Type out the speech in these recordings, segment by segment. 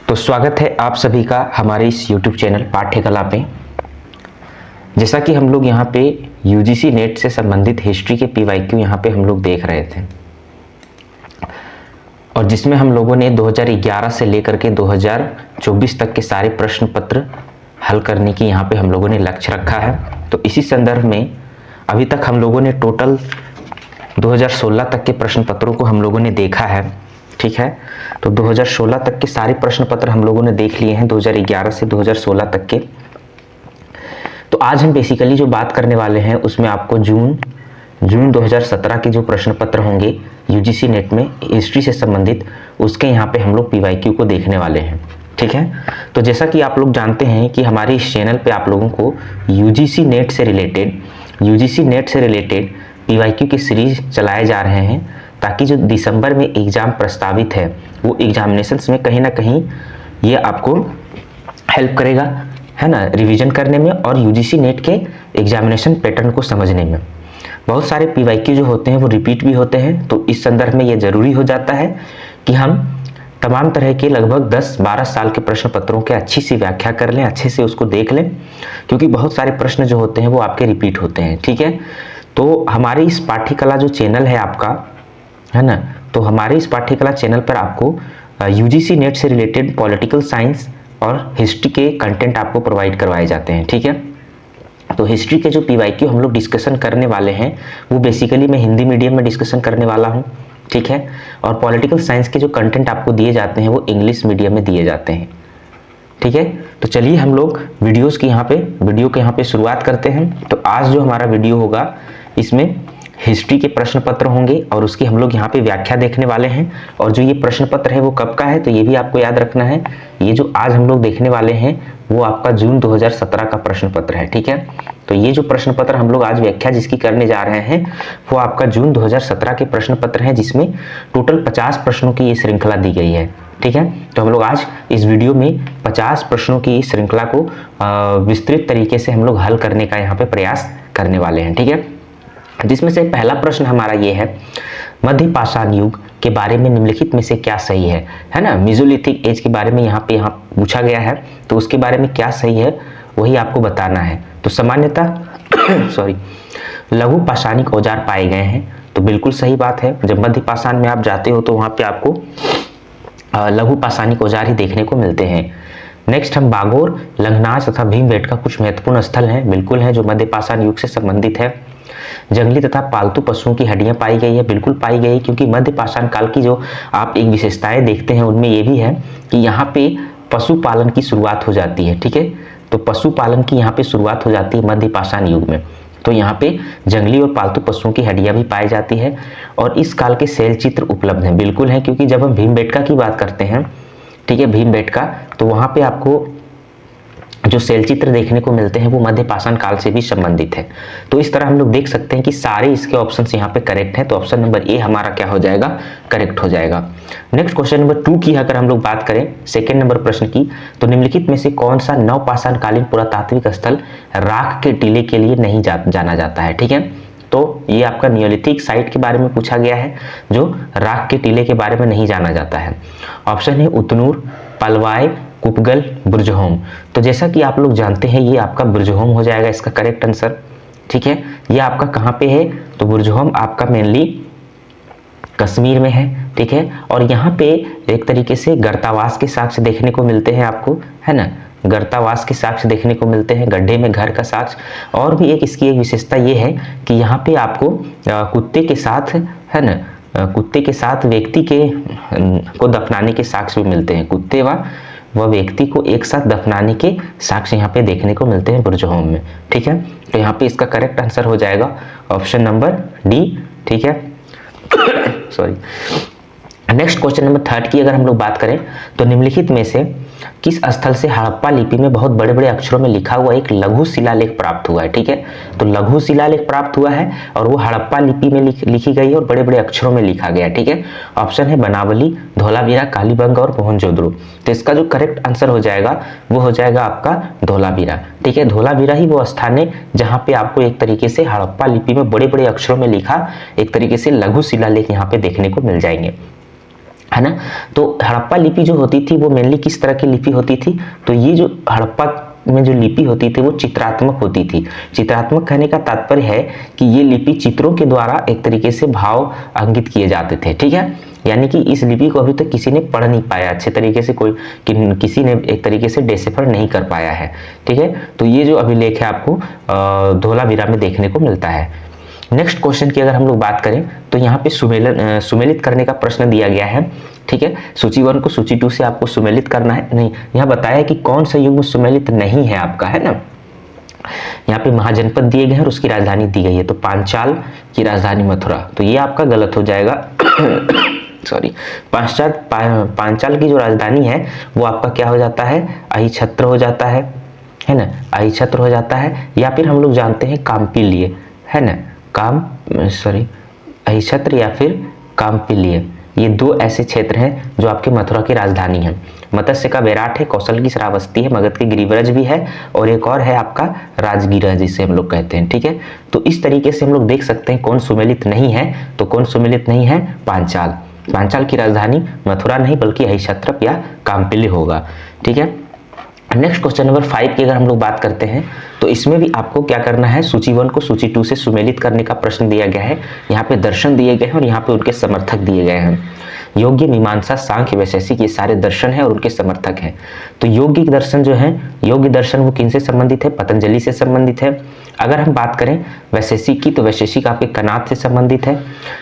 तो स्वागत है आप सभी का हमारे इस YouTube चैनल पाठ्यकला पे। जैसा कि हम लोग यहाँ पे UGC नेट से संबंधित हिस्ट्री के PYQ यहाँ पे हम लोग देख रहे थे और जिसमें हम लोगों ने 2011 से लेकर के 2024 तक के सारे प्रश्न पत्र हल करने की यहाँ पे हम लोगों ने लक्ष्य रखा है। तो इसी संदर्भ में अभी तक हम लोगों ने टोटल 2016 तक के प्रश्न पत्रों को हम लोगों ने देखा है, ठीक है। तो 2016 तक के सारे प्रश्न पत्र हम लोगों ने देख लिए हैं, 2011 से 2016 तक के। तो आज हम बेसिकली जो बात करने वाले हैं उसमें आपको जून 2017 के जो प्रश्न पत्र होंगे UGC नेट में हिस्ट्री से संबंधित, उसके यहाँ पे हम लोग PYQ को देखने वाले हैं, ठीक है। तो जैसा कि आप लोग जानते हैं कि हमारे इस चैनल पे आप लोगों को UGC नेट से रिलेटेड PYQ की सीरीज चलाए जा रहे हैं, ताकि जो दिसंबर में एग्ज़ाम प्रस्तावित है वो एग्जामिनेशंस में कहीं ना कहीं ये आपको हेल्प करेगा, है ना, रिवीजन करने में और UGC नेट के एग्जामिनेशन पैटर्न को समझने में। बहुत सारे PYQ जो होते हैं वो रिपीट भी होते हैं, तो इस संदर्भ में ये ज़रूरी हो जाता है कि हम तमाम तरह के लगभग 10-12 साल के प्रश्न पत्रों के अच्छी सी व्याख्या कर लें, अच्छे से उसको देख लें, क्योंकि बहुत सारे प्रश्न जो होते हैं वो आपके रिपीट होते हैं, ठीक है। तो हमारी इस पाठ्यकला जो चैनल है आपका, है ना, तो हमारे इस पाठ्यकला चैनल पर आपको UGC नेट से रिलेटेड पॉलिटिकल साइंस और हिस्ट्री के कंटेंट आपको प्रोवाइड करवाए जाते हैं, ठीक है। तो हिस्ट्री के जो PYQ हम लोग डिस्कशन करने वाले हैं वो बेसिकली मैं हिंदी मीडियम में डिस्कशन करने वाला हूँ, ठीक है। और पॉलिटिकल साइंस के जो कंटेंट आपको दिए जाते हैं वो इंग्लिश मीडियम में दिए जाते हैं, ठीक है। तो चलिए हम लोग वीडियो के यहाँ पे शुरुआत करते हैं। तो आज जो हमारा वीडियो होगा इसमें हिस्ट्री के प्रश्न पत्र होंगे और उसकी हम लोग यहाँ पे व्याख्या देखने वाले हैं। और जो ये प्रश्न पत्र है वो कब का है तो ये भी आपको याद रखना है, ये जो आज हम लोग देखने वाले हैं वो आपका जून 2017 का प्रश्न पत्र है, ठीक है। तो ये जो प्रश्न पत्र हम लोग आज व्याख्या जिसकी करने जा रहे हैं वो आपका जून 2017 के प्रश्न पत्र है, जिसमें टोटल 50 प्रश्नों की ये श्रृंखला दी गई है, ठीक है। तो हम लोग आज इस वीडियो में 50 प्रश्नों की इस श्रृंखला को विस्तृत तरीके से हम लोग हल करने का यहाँ पे प्रयास करने वाले हैं, ठीक है। जिसमें से पहला प्रश्न हमारा ये है, मध्य पाषाण युग के बारे में निम्नलिखित में से क्या सही है ना। मेसोलिथिक एज के बारे में यहाँ पूछा गया है, तो उसके बारे में क्या सही है वही आपको बताना है। तो सामान्यतः लघु पाषाणिक औजार पाए गए हैं, तो बिल्कुल सही बात है। जब मध्य पाषाण में आप जाते हो तो वहाँ पे आपको लघु पाषाणिक औजार ही देखने को मिलते हैं। नेक्स्ट हम बागोर, लंगनाच तथा भीमबेटका कुछ महत्वपूर्ण स्थल हैं, बिल्कुल हैं, जो मध्य पाषाण युग से संबंधित है। जंगली तथा पालतू पशुओं की हड्डियां पाई गई है, बिल्कुल पाई गई, क्योंकि मध्य पाषाण काल की जो आप एक विशेषताएं देखते हैं उनमें ये भी है कि यहाँ पे पशुपालन की शुरुआत हो जाती है, ठीक है। तो पशुपालन की यहाँ पे शुरुआत हो जाती है मध्य पाषाण युग में। तो यहाँ पे जंगली और पालतू पशुओं की हड्डियां भी पाई जाती है और इस काल के शैल चित्र उपलब्ध हैं, बिल्कुल हैं, क्योंकि जब हम भीमबेटका की बात करते हैं, ठीक है, भीमबेटका, तो वहाँ पे आपको जो शैल चित्र देखने को मिलते हैं वो मध्य पाषाण काल से भी संबंधित है। तो इस तरह हम लोग देख सकते हैं कि सारे इसके ऑप्शंस यहाँ पे करेक्ट हैं, तो ऑप्शन नंबर ए हमारा क्या हो जाएगा, करेक्ट हो जाएगा। नेक्स्ट क्वेश्चन नंबर 2 की अगर हम लोग बात करें, सेकेंड नंबर प्रश्न की, तो निम्नलिखित में से कौन सा नवपाषाण कालीन पुरातात्विक स्थल राख के टीले के लिए नहीं जाना जाता है, ठीक है। तो ये आपका नियोलिथिक साइट के बारे में पूछा गया है, जो राख के टीले के बारे में नहीं जाना जाता है। ऑप्शन है उतनूर, पलवाय, कुपगल, बुर्जहोम। तो जैसा कि आप लोग जानते हैं ये आपका बुर्जहोम हो जाएगा इसका करेक्ट आंसर, ठीक है। ये आपका कहाँ पे है, तो बुर्जहोम आपका मेनली कश्मीर में है, ठीक है। और यहाँ पे एक तरीके से गर्तावास के साक्ष्य देखने को मिलते हैं आपको, है ना, गर्तावास के साक्ष्य देखने को मिलते हैं, गड्ढे में घर का साक्ष्य। और भी इसकी एक विशेषता ये है कि यहाँ पे आपको कुत्ते के साथ, है ना, कुत्ते के साथ व्यक्ति के को दफनाने के साक्ष्य भी मिलते हैं, कुत्ते वह व्यक्ति को एक साथ दफनाने के साक्ष्य यहाँ पे देखने को मिलते हैं बुर्जहोम में, ठीक है। तो यहाँ पे इसका करेक्ट आंसर हो जाएगा ऑप्शन नंबर डी, ठीक है। सॉरी। नेक्स्ट क्वेश्चन नंबर 3 की अगर हम लोग बात करें, तो निम्नलिखित में से किस स्थल से हड़प्पा लिपि में बहुत बड़े बड़े अक्षरों में लिखा हुआ एक लघु शिलालेख प्राप्त हुआ है, ठीक है। तो लघु शिलालेख प्राप्त हुआ है और वो हड़प्पा लिपि में लिखी गई है और बड़े बड़े अक्षरों में लिखा गया, ठीक है। ऑप्शन है बनावली, धोलावीरा, कालीबंगा और मोहनजोदड़ो। तो इसका जो करेक्ट आंसर हो जाएगा वो हो जाएगा आपका धोलावीरा, ठीक है। धोलावीरा ही वो स्थान है जहाँ पे आपको एक तरीके से हड़प्पा लिपि में बड़े बड़े अक्षरों में लिखा एक तरीके से लघु शिलालेख यहाँ पे देखने को मिल जाएंगे। है ना। तो हड़प्पा लिपि जो होती थी वो मेनली किस तरह की लिपि होती थी, तो ये जो हड़प्पा में जो लिपि होती थी वो चित्रात्मक होती थी। चित्रात्मक कहने का तात्पर्य है कि ये लिपि चित्रों के द्वारा एक तरीके से भाव अंकित किए जाते थे, ठीक है। यानी कि इस लिपि को अभी तक किसी ने पढ़ नहीं पाया अच्छे तरीके से, किसी ने एक तरीके से डिसिफर नहीं कर पाया है, ठीक है। तो ये जो अभिलेख है आपको धोलावीरा में देखने को मिलता है। नेक्स्ट क्वेश्चन की अगर हम लोग बात करें तो यहाँ पे सुमेलित करने का प्रश्न दिया गया है, ठीक है। सूची 1 को सूची 2 से आपको सुमेलित करना है, नहीं यहाँ बताया कि कौन सा युग्म सुमेलित नहीं है आपका, है ना। यहाँ पे महाजनपद दिए गए हैं और उसकी राजधानी दी गई है, तो पांचाल की राजधानी मथुरा, तो ये आपका गलत हो जाएगा सॉरी। पांचाल की जो राजधानी है वो आपका क्या हो जाता है, अहिछत्र हो जाता है ना, अहिछत्र हो जाता है। या फिर हम लोग जानते हैं काम्पिल्य, है ना, अहिछत्र या फिर काम्पिल्य, ये दो ऐसे क्षेत्र हैं जो आपके मथुरा की राजधानी है। मत्स्य का विराट है, कौशल की श्रावस्ती है, मगध के गिरिव्रज भी है, और एक और है आपका राजगीर जिसे हम लोग कहते हैं, ठीक है। तो इस तरीके से हम लोग देख सकते हैं कौन सुमेलित नहीं है, तो कौन सुमेलित नहीं है, पांचाल। पांचाल की राजधानी मथुरा नहीं बल्कि अहिछत्र या काम्पिल्य होगा, ठीक है। नेक्स्ट क्वेश्चन नंबर 5 की अगर हम लोग बात करते हैं तो इसमें भी आपको क्या करना है, सूची 1 को सूची 2 से सुमेलित करने का प्रश्न दिया गया है। यहाँ पे दर्शन दिए गए हैं और यहाँ पे उनके समर्थक दिए गए हैं। योग्य, मीमांसा, सांख्य, वैशेषिक, ये सारे दर्शन हैं और उनके समर्थक हैं। तो योग्य दर्शन जो है, योग्य दर्शन वो किनसे संबंधित है, पतंजलि से संबंधित है। अगर हम बात करें वैशेषिक की तो वैशेषिक आपके कनाद से संबंधित है।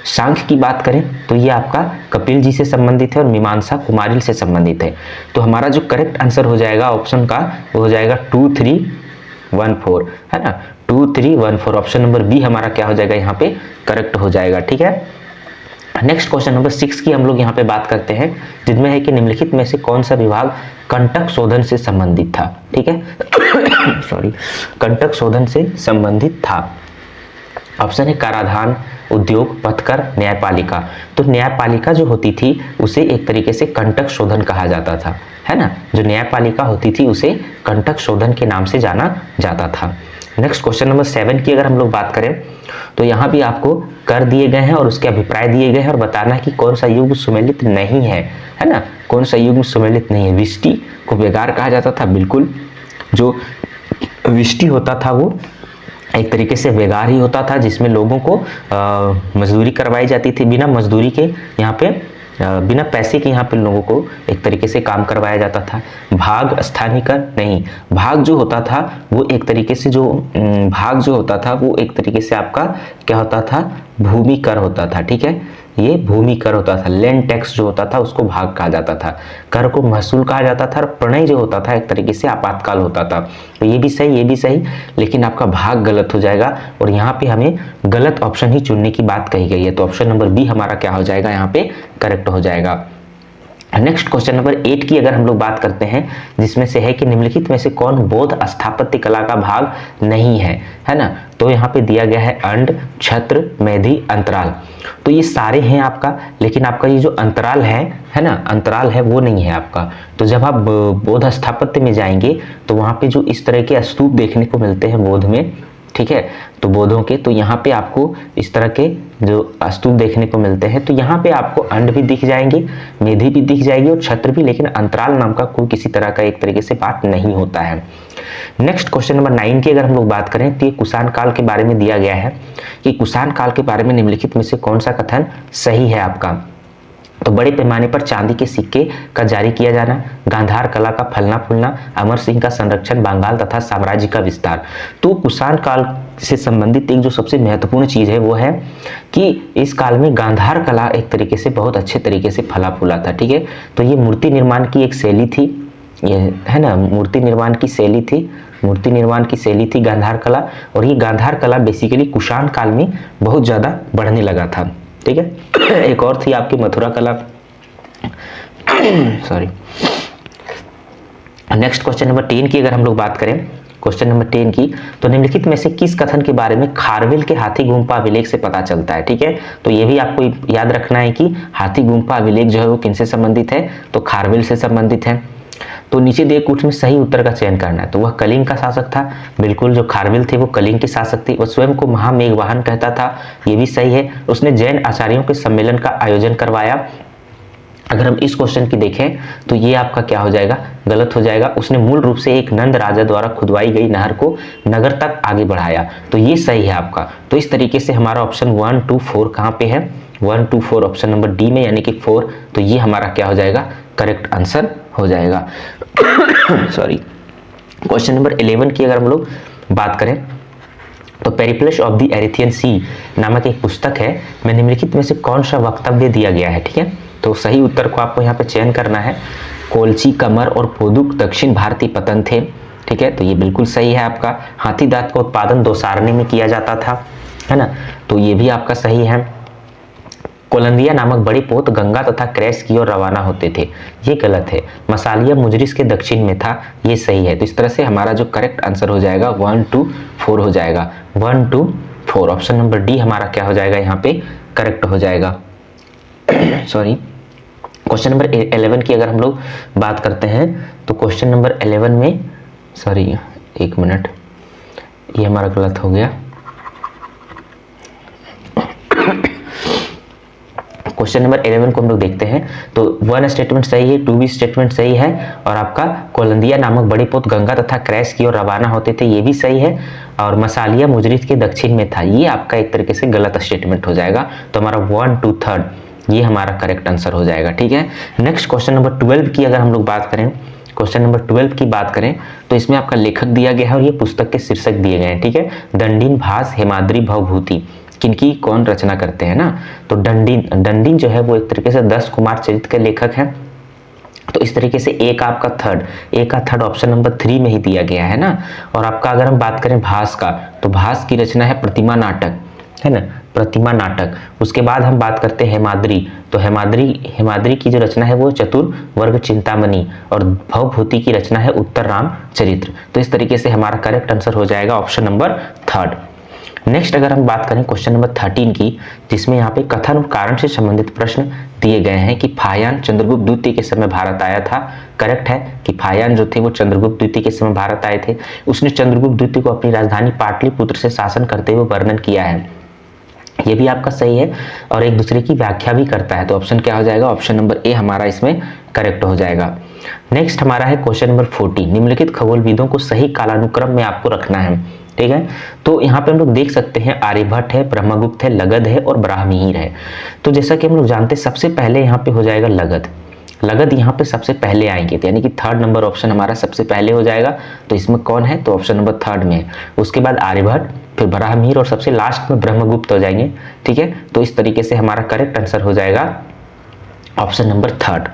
सांख्य की बात करें तो ये आपका कपिल जी से संबंधित है और मीमांसा कुमारिल से संबंधित है। तो हमारा जो करेक्ट आंसर हो जाएगा ऑप्शन का वो हो जाएगा 2, 3, 1, 4, है ना, 2, 3, 1, 4। ऑप्शन नंबर बी हमारा क्या हो जाएगा यहाँ पे करेक्ट हो जाएगा, ठीक है। नेक्स्ट क्वेश्चन नंबर 6 की हम लोग यहाँ पे बात करते हैं, जिसमें है कि निम्नलिखित में से कौन सा विभाग कंटक शोधन से संबंधित था, ठीक है सॉरी, कंटक शोधन से संबंधित था। ऑप्शन है कराधान, उद्योग, पथकर, न्यायपालिका। तो न्यायपालिका जो होती थी उसे एक तरीके से कंटक शोधन कहा जाता था, है ना। जो न्यायपालिका होती थी उसे कंटक शोधन के नाम से जाना जाता था। नेक्स्ट क्वेश्चन नंबर 7 की अगर हम लोग बात करें तो यहाँ भी आपको कर दिए गए हैं और उसके अभिप्राय दिए गए हैं और बताना है कि कौन सा युग्म सुमेलित नहीं है, है ना, कौन सा युग्म सुमेलित नहीं है। विष्टि को वेगार कहा जाता था, बिल्कुल। जो विष्टि होता था वो एक तरीके से वेगार ही होता था, जिसमें लोगों को मजदूरी करवाई जाती थी बिना मजदूरी के, यहाँ पे बिना पैसे के यहाँ पे लोगों को एक तरीके से काम करवाया जाता था। भाग स्थानीकर नहीं, भाग जो होता था वो एक तरीके से भाग जो होता था वो एक तरीके से आपका क्या होता था, भूमि कर होता था, ठीक है। ये भूमि कर होता था। लैंड टैक्स जो होता था उसको भाग कहा जाता था, कर को महसूल कहा जाता था, और प्रणय जो होता था एक तरीके से आपातकाल होता था। तो ये भी सही, ये भी सही, लेकिन आपका भाग गलत हो जाएगा और यहाँ पे हमें गलत ऑप्शन ही चुनने की बात कही गई है। तो ऑप्शन नंबर बी हमारा क्या हो जाएगा, यहाँ पे करेक्ट हो जाएगा। नेक्स्ट क्वेश्चन नंबर 8 की अगर हम लोग बात करते हैं, जिसमें से है कि निम्नलिखित में से कौन बौद्ध स्थापत्य कला का भाग नहीं है ना। तो यहाँ पे दिया गया है अंड, छत्र, मेधी, अंतराल। तो ये सारे हैं आपका, लेकिन आपका ये जो अंतराल है ना, अंतराल है वो नहीं है आपका। तो जब आप बौद्ध स्थापत्य में जाएंगे तो वहाँ पे जो इस तरह के स्तूप देखने को मिलते हैं बौद्ध में, ठीक है, तो बौद्धों के, तो यहाँ पे आपको इस तरह के जो स्तूप देखने को मिलते हैं। तो यहाँ पे आपको अंड भी दिख जाएंगे, मेधी भी दिख जाएगी और छत्र भी, लेकिन अंतराल नाम का कोई किसी तरह का एक तरीके से बात नहीं होता है। नेक्स्ट क्वेश्चन नंबर 9 की अगर हम लोग बात करें तो ये कुषाण काल के बारे में दिया गया है कि कुषाण काल के बारे में निम्नलिखित में से कौन सा कथन सही है आपका। तो बड़े पैमाने पर चांदी के सिक्के का जारी किया जाना, गांधार कला का फलना फूलना, अमर सिंह का संरक्षण, बंगाल तथा साम्राज्य का विस्तार। तो कुषाण काल से संबंधित एक जो सबसे महत्वपूर्ण चीज है वो है कि इस काल में गांधार कला एक तरीके से बहुत अच्छे तरीके से फला फूला था, ठीक है। तो ये मूर्ति निर्माण की एक शैली थी, ये है ना, मूर्ति निर्माण की शैली थी, मूर्ति निर्माण की शैली थी गांधार कला। और ये गांधार कला बेसिकली कुषाण काल में बहुत ज्यादा बढ़ने लगा था, ठीक है। एक और थी आपकी मथुरा कला सॉरी। नेक्स्ट क्वेश्चन नंबर 10 की अगर हम लोग बात करें, क्वेश्चन नंबर 10 की, तो निम्नलिखित में से किस कथन के बारे में खारवेल के हाथी गुम्फा अभिलेख से पता चलता है, ठीक है। तो ये भी आपको याद रखना है कि हाथी गुम्फा अभिलेख जो है वो किनसे संबंधित है, तो खारवेल से संबंधित है। तो नीचे दिए कुछ में सही उत्तर का चयन करना है। तो वह कलिंग का शासक था, बिल्कुल, जो खारवेल थे वो कलिंग के शासक थे। वह स्वयं को महामेघवाहन कहता था, ये भी सही है। उसने जैन आचार्यों के सम्मेलन का आयोजन करवाया, अगर हम इस क्वेश्चन की देखें तो ये आपका क्या हो जाएगा, गलत हो जाएगा। उसने मूल रूप से एक नंद राजा द्वारा खुदवाई गई नहर को नगर तक आगे बढ़ाया, तो ये सही है आपका। तो इस तरीके से हमारा ऑप्शन 1, 2, 4 कहाँ पे है, 1, 2, 4 ऑप्शन नंबर डी में, यानी कि 4, तो ये हमारा क्या हो जाएगा, करेक्ट आंसर हो जाएगा। सॉरी। क्वेश्चन नंबर 11 की अगर हम लोग बात करें तो पेरिप्लस ऑफ द एरिथियन सी नामक एक पुस्तक है, में निम्नलिखित में से कौन सा वक्तव्य दिया गया है, ठीक है। तो सही उत्तर को आपको यहाँ पे चयन करना है। कोलची, कमर और पोदुक दक्षिण भारतीय पतन थे, ठीक है, तो ये बिल्कुल सही है आपका। हाथी दांत का उत्पादन दोसारने में किया जाता था, है ना, तो ये भी आपका सही है। कोलंदिया नामक बड़े पोत गंगा तथा क्रेस की ओर रवाना होते थे, ये गलत है। मसालिया मुजरिस के दक्षिण में था, ये सही है। तो इस तरह से हमारा जो करेक्ट आंसर हो जाएगा 1, 2, 4 हो जाएगा, 1, 2, 4 ऑप्शन नंबर डी हमारा क्या हो जाएगा, यहाँ पे करेक्ट हो जाएगा। सॉरी। क्वेश्चन नंबर 11 की अगर हम लोग बात करते हैं तो क्वेश्चन नंबर 11 में, सॉरी एक मिनट, ये हमारा गलत हो गया। क्वेश्चन नंबर 11 को हम लोग देखते हैं तो 1 स्टेटमेंट सही है, 2 भी स्टेटमेंट सही है, और आपका कोलंदिया नामक बड़े पोत गंगा तथा क्रेस की ओर रवाना होते थे, ये भी सही है, और मसालिया मुजरिस के दक्षिण में था, ये आपका एक तरीके से गलत स्टेटमेंट हो जाएगा। तो हमारा 1, 2, 3 ये हमारा करेक्ट आंसर हो जाएगा, ठीक है। नेक्स्ट क्वेश्चन नंबर 12 की अगर हम लोग बात करें, क्वेश्चन नंबर 12 की बात करें तो इसमें आपका लेखक दिया गया है और ये पुस्तक के शीर्षक दिए गए हैं, ठीक है। दंडीन, भास, हेमाद्री, भवभूति, किनकी कौन रचना करते हैं ना, तो दंडीन जो है वो एक तरीके से 10 कुमार चरित्र के लेखक हैं। तो इस तरीके से ए का थर्ड ऑप्शन नंबर 3 में ही दिया गया है ना। और आपका अगर हम बात करें भास का, तो भास की रचना है प्रतिमा नाटक, है ना, प्रतिमा नाटक। उसके बाद हम बात करते हैं हेमाद्री, तो हेमाद्री की जो रचना है वो चतुर्वर्ग चिंतामणि, और भवभूति की रचना है उत्तर राम चरित्र। तो इस तरीके से हमारा करेक्ट आंसर हो जाएगा ऑप्शन नंबर 3। नेक्स्ट अगर हम बात करें क्वेश्चन नंबर 13 की, जिसमें यहाँ पे कथन और कारण से संबंधित प्रश्न दिए गए हैं कि फायान चंद्रगुप्त द्वितीय के समय भारत आया था। करेक्ट है कि फायान जो थे वो चंद्रगुप्त द्वितीय के समय भारत आए थे। उसने चंद्रगुप्त द्वितीय को अपनी राजधानी पाटलिपुत्र से शासन करते हुए वर्णन किया है, ये भी आपका सही है, और एक दूसरे की व्याख्या भी करता है। तो ऑप्शन क्या हो जाएगा, ऑप्शन नंबर ए हमारा इसमें करेक्ट हो जाएगा। नेक्स्ट हमारा है क्वेश्चन नंबर 14, निम्नलिखित खगोलविदों को सही कालानुक्रम में आपको रखना है, ठीक है। तो यहाँ पे हम लोग देख सकते हैं आर्यभट्ट है, ब्रह्मगुप्त है, लगध है और ब्राह्मीर है। तो जैसा कि हम लोग जानते हैं सबसे पहले यहाँ पे हो जाएगा लगध यहाँ पे सबसे पहले आएंगे, तो यानी कि 3rd नंबर ऑप्शन हमारा सबसे पहले हो जाएगा। तो इसमें कौन है, तो ऑप्शन नंबर 3rd में है। उसके बाद आर्यभट्ट, फिर ब्राह्मीर और सबसे लास्ट में ब्रह्मगुप्त हो जाएंगे, ठीक है। तो इस तरीके से हमारा करेक्ट आंसर हो जाएगा option number 3rd।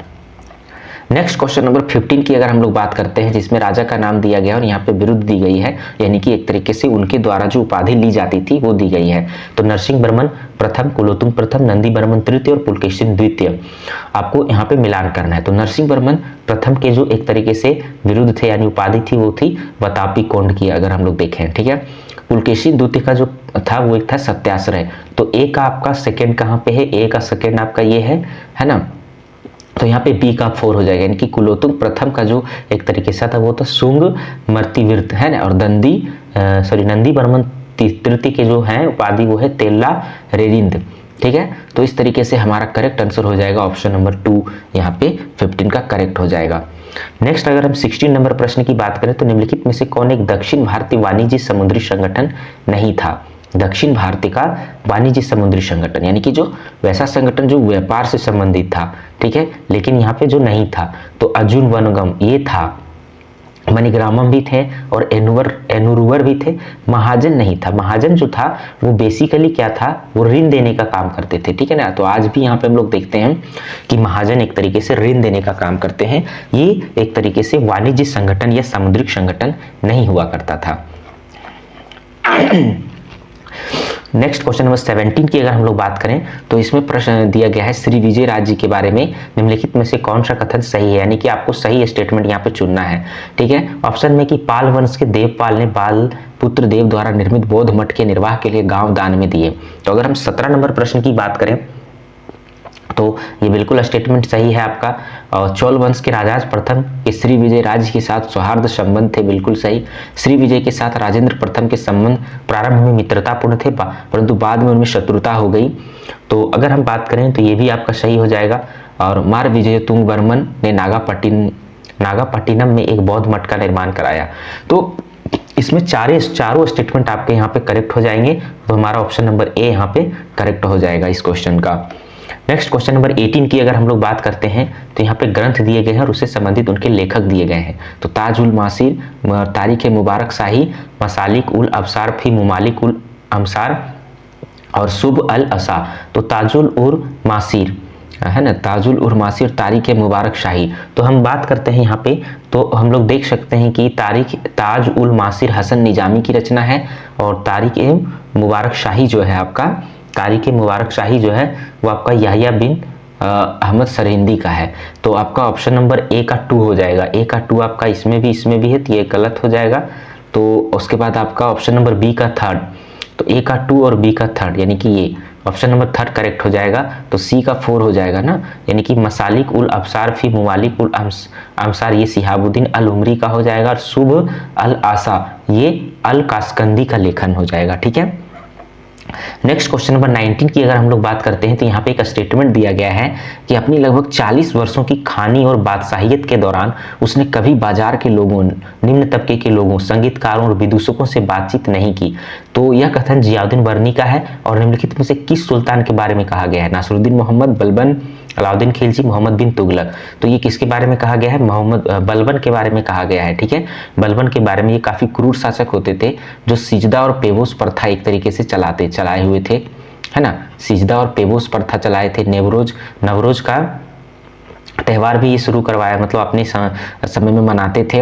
Next question number 15 की अगर हम लोग बात करते हैं, जिसमें राजा का नाम दिया गया और यहाँ पे विरुद्ध दी गई है, यानी कि एक तरीके से उनके द्वारा जो उपाधि ली जाती थी वो दी गई है। तो नरसिंह वर्मन प्रथम, कुलोत्तुंग प्रथम, नंदी वर्मन तृतीय और पुलकेशिन द्वितीय, आपको यहाँ पे मिलान करना है। तो नरसिंह वर्मन प्रथम के जो एक तरीके से विरुद्ध थे, यानी उपाधि थी वो थी वतापी कोंड की, अगर हम लोग देखें, ठीक है। पुलकेशिन द्वितीय का जो था वो एक था सत्याश्रय। तो ए का आपका सेकेंड कहाँ पे है, ए का सेकेंड आपका ये है ना, तो यहाँ पे बी का 4 हो जाएगा, यानी कि कुलोत्तुंग प्रथम का जो एक तरीके से था वो था सुंग मर्तिवीर्त, है ना, और नंदी वर्मन तृतीय के जो है उपाधि वो है तेल्ला रेरिंद, ठीक है। तो इस तरीके से हमारा करेक्ट आंसर हो जाएगा ऑप्शन नंबर 2, यहाँ पे 15 का करेक्ट हो जाएगा। नेक्स्ट अगर हम 16 नंबर प्रश्न की बात करें तो निम्नलिखित में से कौन एक दक्षिण भारतीय वाणिज्य समुद्री संगठन नहीं था। दक्षिण भारतीय का वाणिज्य समुद्री संगठन, यानी कि जो वैसा संगठन जो व्यापार से संबंधित था, ठीक है, लेकिन यहाँ पे जो नहीं था, तो अर्जुन वनगम ये था, मणिग्रामम भी थे और एनुरुवर भी थे। महाजन नहीं था। महाजन जो था वो बेसिकली क्या था, वो ऋण देने का काम करते थे, ठीक है ना। तो आज भी यहाँ पे हम लोग देखते हैं कि महाजन एक तरीके से ऋण देने का काम करते हैं। ये एक तरीके से वाणिज्य संगठन या सामुद्रिक संगठन नहीं हुआ करता था। नेक्स्ट क्वेश्चन नंबर 17 की अगर हम लोग बात करें तो इसमें प्रश्न दिया गया है श्री विजय राज्य के बारे में निम्नलिखित में से कौन सा कथन सही है, यानी कि आपको सही स्टेटमेंट यहाँ पे चुनना है, ठीक है। ऑप्शन में कि पाल वंश के देवपाल ने बाल पुत्र देव द्वारा निर्मित बौद्ध मठ के निर्वाह के लिए गांव दान में दिए। तो अगर हम 17 नंबर प्रश्न की बात करें तो ये बिल्कुल स्टेटमेंट सही है आपका। और चोल वंश के राजा प्रथम के श्री विजय राज्य के साथ सौहार्द संबंध थे, बिल्कुल सही। श्री विजय के साथ राजेंद्र प्रथम के संबंध प्रारंभ में मित्रतापूर्ण थे, परंतु बाद में उनमें शत्रुता हो गई। तो अगर हम बात करें तो ये भी आपका सही हो जाएगा। और मार विजयतुंग वर्मन ने नागापट्टिनम में एक बौद्ध मठ का निर्माण कराया। तो इसमें चारों स्टेटमेंट आपके यहाँ पे करेक्ट हो जाएंगे, तो हमारा ऑप्शन नंबर ए यहाँ पे करेक्ट हो जाएगा इस क्वेश्चन का। नेक्स्ट क्वेश्चन नंबर 18 की अगर हम लोग बात करते हैं तो यहाँ पे ग्रंथ दिए गए हैं और उससे संबंधित उनके लेखक दिए गए हैं। तो ताज उल मासिर, तारीख मुबारक शाही, मसालिक उल अबसार फी मुमालिक उल अमसार और शुभ अल असा। तो ताजुल उर मासिर है ना, ताजुल उर मासिर, तारीख मुबारक शाही। तो हम बात करते हैं यहाँ पे, तो हम लोग देख सकते हैं कि ताज उल मासिर हसन निजामी की रचना है और तारीख मुबारक शाही जो है आपका, तारीख मुबारक शाही जो है वो आपका याहिया बिन अहमद सरेंदी का है। तो आपका ऑप्शन नंबर ए का 2 हो जाएगा। ए का 2 आपका इसमें भी है, तो ये गलत हो जाएगा। तो उसके बाद आपका ऑप्शन नंबर बी का 3rd, तो ए का 2 और बी का 3rd यानी कि ये ऑप्शन नंबर 3rd करेक्ट हो जाएगा। तो सी का 4 हो जाएगा ना, यानी कि मसालिक उल अबसार फी मुमालिक उल अमसार ये सिहाबुद्दीन अल उमरी का हो जाएगा और शुभ अल आसा ये अल कास्कंदी का लेखन हो जाएगा। ठीक है। नेक्स्ट क्वेश्चन नंबर 19 की अगर हम लोग बात करते हैं तो यहाँ पे एक स्टेटमेंट दिया गया है कि अपनी लगभग 40 वर्षों की खानी और बादशाहियत के दौरान उसने कभी बाजार के लोगों, निम्न तबके के लोगों, संगीतकारों और विदूषकों से बातचीत नहीं की। तो यह कथन जियाउद्दीन बर्नी का है और निम्नलिखित में से किस सुल्तान के बारे में कहा गया है? नासिरुद्दीन मोहम्मद, बलबन, अलाउद्दीन खिलजी, मोहम्मद बिन तुगलक। तो ये किसके बारे में कहा गया है? बलबन के बारे में कहा गया है। ठीक है, बलबन के बारे में। ये काफी क्रूर शासक होते थे जो सिजदा और पेबोस प्रथा एक तरीके से चलाए हुए थे, है ना। सिजदा और पेबोस प्रथा चलाए थे। नवरोज का त्यौहार भी ये शुरू करवाया, मतलब अपने समय में मनाते थे।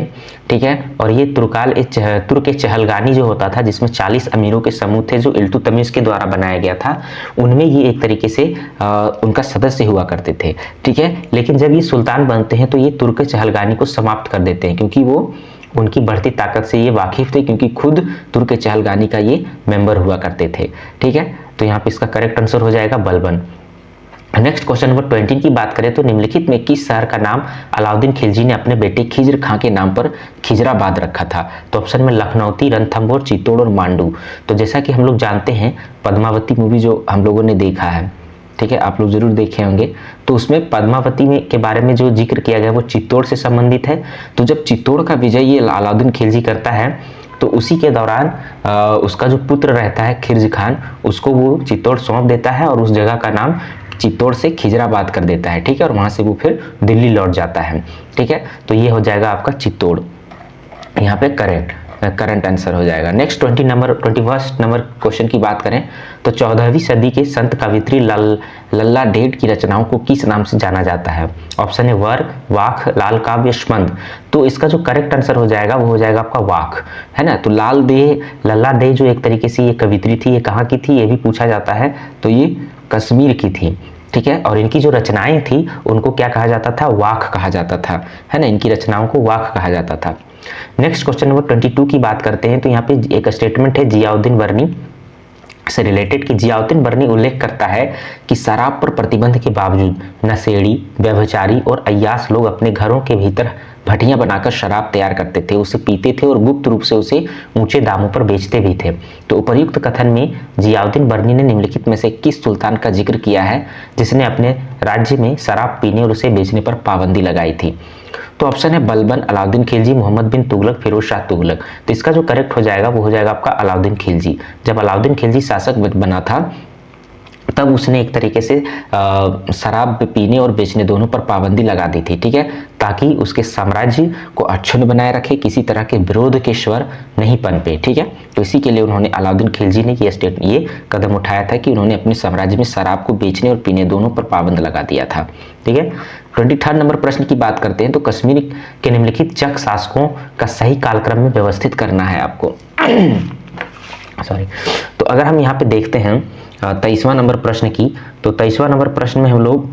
ठीक है, और ये तुर्क चहलगानी जो होता था जिसमें 40 अमीरों के समूह थे जो इल्तुतमिश के द्वारा बनाया गया था, उनमें ये एक तरीके से उनका सदस्य हुआ करते थे। ठीक है, लेकिन जब ये सुल्तान बनते हैं तो ये तुर्क चहलगानी को समाप्त कर देते हैं क्योंकि वो उनकी बढ़ती ताकत से ये वाकिफ थे, क्योंकि खुद तुर्क चहलगानी का ये मेंबर हुआ करते थे। ठीक है, तो यहाँ पे इसका करेक्ट आंसर हो जाएगा बलबन। नेक्स्ट क्वेश्चन नंबर 20 की बात करें तो निम्नलिखित में किस शहर का नाम अलाउद्दीन खिलजी ने अपने बेटे खिज्र खां के नाम पर खिजराबाद रखा था? तो ऑप्शन में लखनौती, रणथंभौर, चित्तौड़ और मांडू। तो जैसा कि हम लोग जानते हैं पद्मावती मूवी जो हम लोगों ने देखा है, ठीक है, आप लोग जरूर देखे होंगे, तो उसमें पद्मावती में के बारे में जो जिक्र किया गया वो चित्तौड़ से संबंधित है। तो जब चित्तौड़ का विजय ये अलाउद्दीन खिलजी करता है तो उसी के दौरान उसका जो पुत्र रहता है खिर्ज खान, उसको वो चित्तौड़ सौंप देता है और उस जगह का नाम चित्तौड़ से खिजराबाद कर देता है। ठीक है, और वहां से वो फिर दिल्ली लौट जाता है। ठीक है, तो ये हो जाएगा आपका चित्तौड़, यहाँ पे करंट आंसर हो जाएगा। नेक्स्ट 21 नंबर क्वेश्चन की बात करें तो 14वीं सदी के संत कवित्री लल्ला डेड की रचनाओं को किस नाम से जाना जाता है? ऑप्शन है वर, वाक, लाल काव्य, स्मंद। तो इसका जो करेक्ट आंसर हो जाएगा वो हो जाएगा आपका वाक, है ना। तो लल्ला डे जो एक तरीके से ये कवित्री थी, ये कहाँ की थी ये भी पूछा जाता है, तो ये कश्मीर की थी। ठीक है, और इनकी जो रचनाएं थी उनको क्या कहा जाता था? वाक कहा जाता था, है ना। इनकी रचनाओं को वाक कहा जाता था। नेक्स्ट क्वेश्चन नंबर 22 की बात करते हैं तो यहाँ पे एक स्टेटमेंट है जियाउद्दीन बर्नी से रिलेटेड कि जियाउद्दीन बर्नी उल्लेख करता है कि शराब पर प्रतिबंध के बावजूद नशेड़ी, व्यभिचारी और अय्यास लोग अपने घरों के भीतर भट्टियां बनाकर शराब तैयार करते थे, उसे पीते थे और गुप्त रूप से उसे ऊंचे दामों पर बेचते भी थे। तो उपर्युक्त कथन में जियाउद्दीन बर्नी ने निम्नलिखित में से किस सुल्तान का जिक्र किया है जिसने अपने राज्य में शराब पीने और उसे बेचने पर पाबंदी लगाई थी? तो ऑप्शन है बलबन, अलाउद्दीन खिलजी, मोहम्मद बिन तुगलक, फिरोज शाह तुगलक। तो इसका जो करेक्ट हो जाएगा वो हो जाएगा आपका अलाउद्दीन खिलजी। जब अलाउद्दीन खिलजी शासक बना था तब उसने एक तरीके से शराब पीने और बेचने दोनों पर पाबंदी लगा दी थी। ठीक है, ताकि उसके साम्राज्य को अक्षुण्ण बनाए रखे, किसी तरह के विरोध के स्वर नहीं पनपे। ठीक है, तो इसी के लिए उन्होंने अलाउद्दीन खिलजी ने ये कदम उठाया था कि उन्होंने अपने साम्राज्य में शराब को बेचने और पीने दोनों पर पाबंद लगा दिया था। ठीक है, 23 नंबर प्रश्न की बात करते हैं तो कश्मीर के निम्नलिखित चक शासकों का सही कालक्रम में व्यवस्थित करना है आपको। सॉरी, तो अगर हम यहाँ पे देखते हैं 23वां नंबर प्रश्न की, तो 23वां नंबर प्रश्न में हम लोग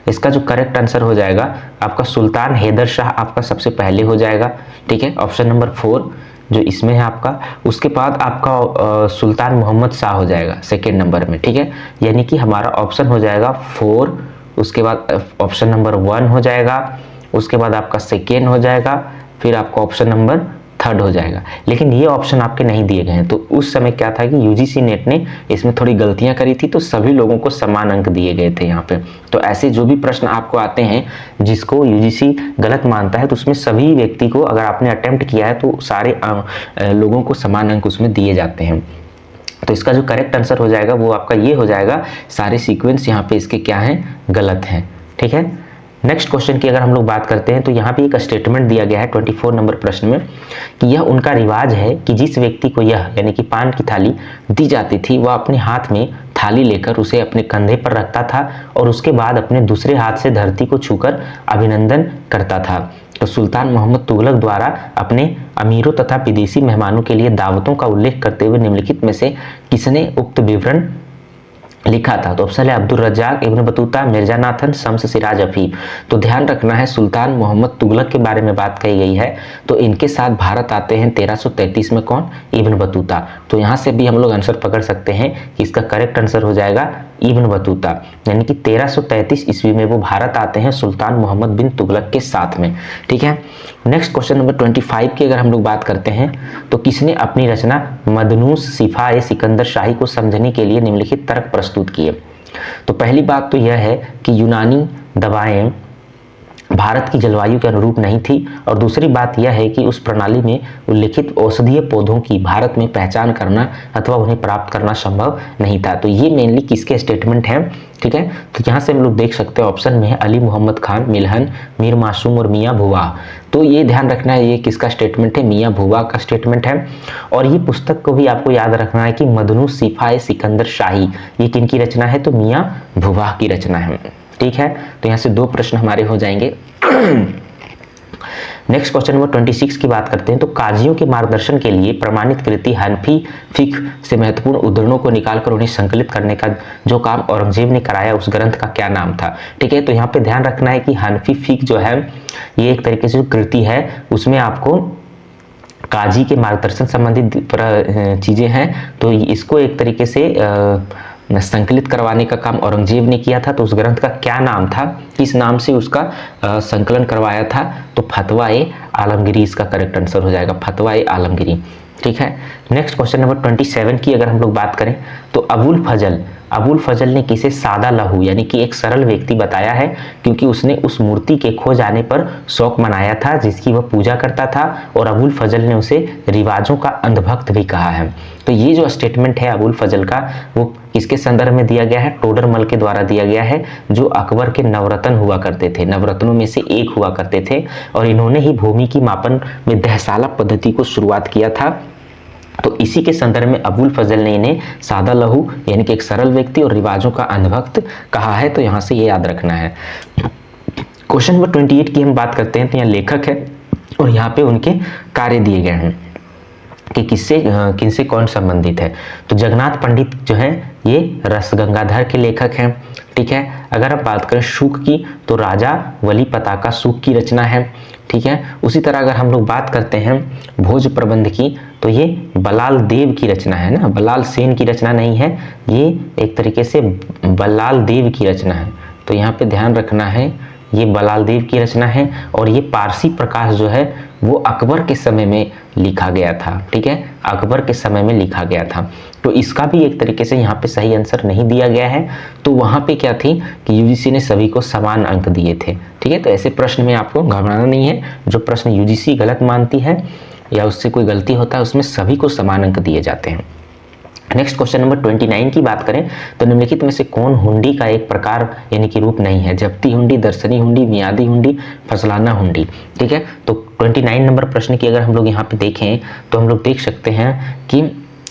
इसका जो करेक्ट आंसर हो जाएगा आपका सुल्तान हैदर शाह आपका सबसे पहले हो जाएगा। ठीक है, ऑप्शन नंबर 4 जो इसमें है आपका, उसके बाद आपका सुल्तान मोहम्मद शाह हो जाएगा सेकेंड नंबर में। ठीक है, यानी कि हमारा ऑप्शन हो जाएगा 4, उसके बाद ऑप्शन नंबर 1 हो जाएगा, उसके बाद आपका सेकेंड हो जाएगा, फिर आपका ऑप्शन नंबर थर्ड हो जाएगा। लेकिन ये ऑप्शन आपके नहीं दिए गए हैं, तो उस समय क्या था कि यूजीसी नेट ने इसमें थोड़ी गलतियां करी थी, तो सभी लोगों को समान अंक दिए गए थे यहाँ पे। तो ऐसे जो भी प्रश्न आपको आते हैं जिसको यूजीसी गलत मानता है, तो उसमें सभी व्यक्ति को, अगर आपने अटेम्प्ट किया है तो सारे लोगों को समान अंक उसमें दिए जाते हैं। तो इसका जो करेक्ट आंसर हो जाएगा वो आपका ये हो जाएगा, सारे सीक्वेंस यहाँ पे इसके क्या हैं, गलत हैं। ठीक है, नेक्स्ट क्वेश्चन की अगर हम लोग बात करते हैं तो यहाँ पे एक स्टेटमेंट दिया गया है 24 नंबर प्रश्न में कि यह उनका रिवाज है कि जिस व्यक्ति को यह यानी कि पान की थाली दी जाती थी वह अपने हाथ में थाली लेकर उसे अपने कंधे पर रखता था और उसके बाद अपने दूसरे हाथ से धरती को छूकर अभिनंदन करता था। तो सुल्तान मोहम्मद तुगलक द्वारा अपने अमीरों तथा विदेशी मेहमानों के लिए दावतों का उल्लेख करते हुए निम्नलिखित में से किसने उक्त विवरण लिखा था? तो ऑप्शन है Abdul Razzaq, Ibn Battuta, Mirza Nathan, Shams Siraj Afif. तो ध्यान रखना है सुल्तान मोहम्मद तुगलक के बारे में बात कही गई है, तो इनके साथ भारत आते हैं 1333 में कौन? Ibn Battuta. तो यहाँ से भी हम लोग आंसर पकड़ सकते हैं कि इसका करेक्ट आंसर हो जाएगा इब्न बतूता, यानी कि 1333 ईस्वी में वो भारत आते हैं सुल्तान मोहम्मद बिन तुगलक के साथ में। ठीक है, नेक्स्ट क्वेश्चन नंबर 25 की अगर हम लोग बात करते हैं तो किसने अपनी रचना मदनूस सिफा सिकंदर शाही को समझने के लिए निम्नलिखित तर्क प्रस्तुत किए? तो पहली बात तो यह है कि यूनानी दवाएं भारत की जलवायु के अनुरूप नहीं थी, और दूसरी बात यह है कि उस प्रणाली में उल्लिखित औषधीय पौधों की भारत में पहचान करना अथवा उन्हें प्राप्त करना संभव नहीं था। तो ये मेनली किसके स्टेटमेंट हैं? ठीक है, तो यहाँ से हम लोग देख सकते हैं ऑप्शन में है अली मोहम्मद खान, मिल्हन, मीर मासूम और मियाँ भुवा। तो ये ध्यान रखना है, ये किसका स्टेटमेंट है? मियाँ भुवा का स्टेटमेंट है। और ये पुस्तक को भी आपको याद रखना है कि मदनूस सिफा सिकंदर शाही, ये किनकी रचना है? तो मियाँ भुवा की रचना है। ठीक है, तो यहाँ से 2 प्रश्न हमारे हो जाएंगे। नेक्स्ट क्वेश्चन नंबर 26 की बात करते हैं तो काजियों के मार्गदर्शन के लिए प्रमाणित कृति हनफी फिक्ह से महत्वपूर्ण उद्धरणों को निकालकर उन्हें संकलित करने का जो काम औरंगजेब ने कराया उस ग्रंथ का क्या नाम था? ठीक है, तो यहाँ पे ध्यान रखना है कि हनफी फिक्ह जो है ये एक तरीके से जो कृति है उसमें आपको काजी के मार्गदर्शन संबंधित चीजें हैं, तो इसको एक तरीके से संकलित करवाने का काम औरंगजेब ने किया था। तो उस ग्रंथ का क्या नाम था, किस नाम से उसका संकलन करवाया था? तो फतवा-ए-आलमगीरी इसका करेक्ट आंसर हो जाएगा, फतवा-ए-आलमगीरी। ठीक है, नेक्स्ट क्वेश्चन नंबर 27 की अगर हम लोग बात करें तो अबुल फजल ने किसे सादा लहू यानी कि एक सरल व्यक्ति बताया है, क्योंकि उसने उस मूर्ति के खो जाने पर शौक मनाया था जिसकी वह पूजा करता था, और अबुल फजल ने उसे रिवाजों का अंधभक्त भी कहा है। तो ये जो स्टेटमेंट है अबुल फजल का वो किसके संदर्भ में दिया गया है? टोडरमल के द्वारा दिया गया है, जो अकबर के नवरत्न हुआ करते थे, नवरत्नों में से एक हुआ करते थे, और इन्होंने ही भूमि की मापन में दहसाला पद्धति को शुरुआत किया था। तो इसी के संदर्भ में अबुल फजल ने इन्हें सादा लहू यानी कि एक सरल व्यक्ति और रिवाजों का अंधभक्त कहा है। तो यहाँ से ये याद रखना है। क्वेश्चन नंबर 28 की हम बात करते हैं तो यहाँ लेखक है और यहाँ पे उनके कार्य दिए गए हैं कि किनसे कौन संबंधित है। तो जगन्नाथ पंडित जो है ये रसगंगाधर के लेखक हैं। ठीक है, अगर आप बात करें शुक की तो राजा वली पताका शुक की रचना है। ठीक है, उसी तरह अगर हम लोग बात करते हैं भोज प्रबंध की तो ये बलाल देव की रचना है ना, बलाल सेन की रचना नहीं है, ये एक तरीके से बलाल देव की रचना है। तो यहाँ पे ध्यान रखना है ये बलाल देव की रचना है, और ये पारसी प्रकाश जो है वो अकबर के समय में लिखा गया था। ठीक है, अकबर के समय में लिखा गया था। तो इसका भी एक तरीके से यहाँ पे सही आंसर नहीं दिया गया है। तो वहाँ पे क्या थी कि यूजीसी ने सभी को समान अंक दिए थे। ठीक है, तो ऐसे प्रश्न में आपको घबराना नहीं है। जो प्रश्न यूजीसी गलत मानती है या उससे कोई गलती होता है उसमें सभी को समान अंक दिए जाते हैं। नेक्स्ट क्वेश्चन नंबर 29 की बात करें तो निम्नलिखित में से कौन हुंडी का एक प्रकार यानी कि रूप नहीं है? जब्ती हुंडी, दर्शनी हुंडी, मियादी हुंडी, फसलाना हुंडी। ठीक है, तो 29 नंबर प्रश्न की अगर हम लोग यहाँ पे देखें तो हम लोग देख सकते हैं कि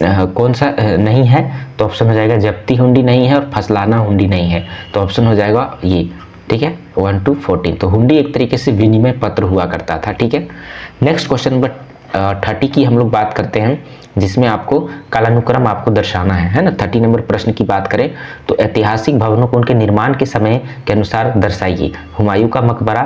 कौन सा नहीं है। तो ऑप्शन हो जाएगा जब्ती हुंडी नहीं है और फसलाना हुंडी नहीं है। तो ऑप्शन हो जाएगा ये। ठीक है, 1 to 14। तो हुंडी एक तरीके से विनिमय पत्र हुआ करता था। ठीक है, नेक्स्ट क्वेश्चन नंबर 30 की हम लोग बात करते हैं जिसमें आपको कालानुक्रम आपको दर्शाना है ना। 30 नंबर प्रश्न की बात करें तो ऐतिहासिक भवनों को उनके निर्माण के समय के अनुसार दर्शाइए। हुमायूं का मकबरा,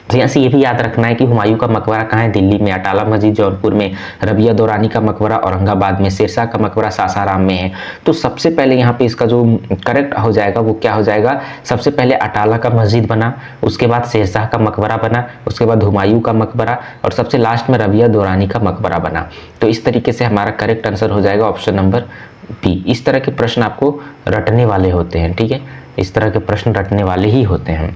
तो यहाँ से ये भी याद रखना है कि हुमायूं का मकबरा कहाँ है, दिल्ली में, अटाला मस्जिद जौनपुर में, रबिया दौरानी का मकबरा औरंगाबाद में, शेरशाह का मकबरा सासाराम में है। तो सबसे पहले यहाँ पे इसका जो करेक्ट हो जाएगा वो क्या हो जाएगा, सबसे पहले अटाला का मस्जिद बना, उसके बाद शेरशाह का मकबरा बना, उसके बाद हुमायूं का मकबरा और सबसे लास्ट में रबिया दौरानी का मकबरा बना। तो इस तरीके से हमारा करेक्ट आंसर हो जाएगा ऑप्शन नंबर बी। इस तरह के प्रश्न आपको रटने वाले होते हैं, ठीक है, इस तरह के प्रश्न रटने वाले ही होते हैं।